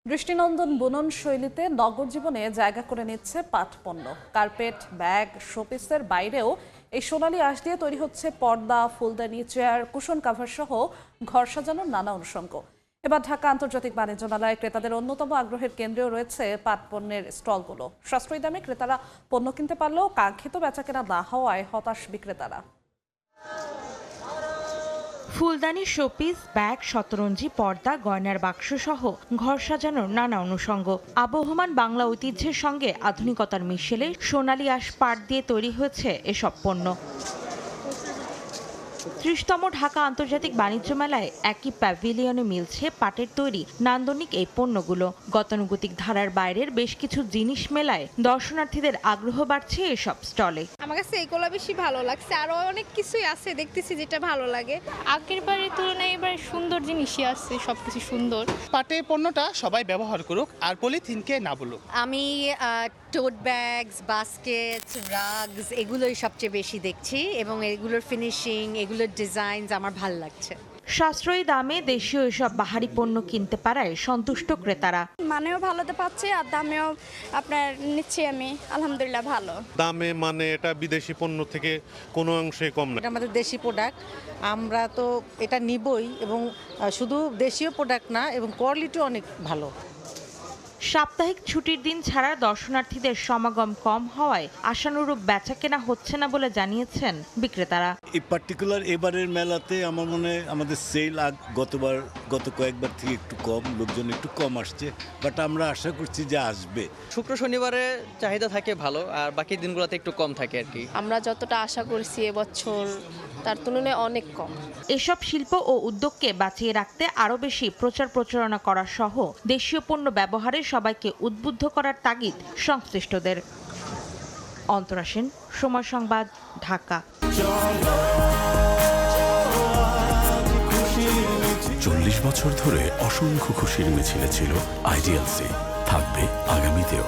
দৃষ্টিনন্দন বুনন শৈলীতে নগর জীবনে জায়গা করে নিচ্ছে পাট পণ্য। কার্পেট, ব্যাগ, শোপিসের বাইরেও এই সোনালী আঁশ দিয়ে তৈরি হচ্ছে পর্দা, ফুলদানি, চেয়ার, কুশন কাভার সহ ঘর সাজানোর নানা অনুষঙ্গ। এবার ঢাকা আন্তর্জাতিক বাণিজ্য মেলায় ক্রেতাদের অন্যতম আগ্রহের কেন্দ্রেও রয়েছে পাট পণ্যের স্টলগুলো। সাশ্রয়ী দামে ক্রেতারা পণ্য কিনতে পারলেও কাঙ্ক্ষিত বেচাকেনা না হওয়ায় হতাশ বিক্রেতারা। ফুলদানি, শোপিস, ব্যাগ, শতরঞ্জি, পর্দা, গয়নার বাক্স সহ ঘর সাজানোর নানা অনুষঙ্গ। আবহমান বাংলা ঐতিহ্যের সঙ্গে আধুনিকতার মিশেলে সোনালী আঁশ পাট দিয়ে তৈরি হয়েছে এসব পণ্য। ৩০তম ঢাকা আন্তর্জাতিক বাণিজ্য মেলায় একই প্যাভিলিয়নে মিলছে পাটের তৈরি নান্দনিক এই পণ্যগুলো। গতানুগতিক ধারার বাইরের বেশ কিছু জিনিস মেলায় দর্শনার্থীদের আগ্রহ বাড়ছে এসব স্টলে। আমার কাছে এইগুলো বেশি ভালো লাগছে, আরো অনেক কিছুই আছে দেখতেছি যেটা ভালো লাগে। আগের বারের তুলনায় এবার সুন্দর জিনিসই আছে, সবকিছু সুন্দর। পাটের পণ্যটা সবাই ব্যবহার করুক আর পলিথিনকে না বলুক। আমি টোট ব্যাগস, বাস্কেটস, রাগস এগুলোই সবচেয়ে বেশি দেখছি এবং এগুলোর ফিনিশিং, এগুলোর ডিজাইনস আমার ভালো লাগছে। সাশ্রয়ী দামে দেশীয় এসব বাহারি পণ্য কিনতে পারায় সন্তুষ্ট ক্রেতারা। মানেও ভালোতে পাচ্ছি আর দামেও আপনার নিচ্ছি আমি, আলহামদুলিল্লাহ ভালো। দামে মানে এটা বিদেশি পণ্য থেকে কোনো অংশে কম না। আমাদের দেশি প্রোডাক্ট, আমরা তো এটা নিবই এবং শুধু দেশীয় প্রোডাক্ট না এবং কোয়ালিটি অনেক ভালো। সাপ্তাহিক ছুটির দিন ছাড়া দর্শনার্থীদের সমাগম কম হওয়ায় আশানুরূপ বেচাকেনা হচ্ছে না বলে জানিয়েছেন বিক্রেতারা। এই পার্টিকুলার এবারের মেলাতে আমার মনে হয় আমাদের সেল গত কয়েকবার থেকে একটু কম, লোকজন একটু কম আসছে, বাট আমরা আশা করছি যে আসবে। শুক্র শনিবারে চাহিদা থাকে ভালো, আর বাকি দিনগুলোতে একটু কম থাকে আর কি। আমরা যতটা আশা করছি এবছর তার তুলনায় অনেক কম। এসব শিল্প ও উদ্যোগকে বাঁচিয়ে রাখতে আরও বেশি প্রচার প্রচারণা করা সহ দেশীয় পণ্য ব্যবহারে সবাইকে উদ্বুদ্ধ করার তাগিদ সংশ্লিষ্টদের। অন্তরা সেন, সময় সংবাদ, ঢাকা। 40 বছর ধরে অসংখ্য খুশির মিছিলে ছিল আইডিএলসি, থাকবে আগামীতেও।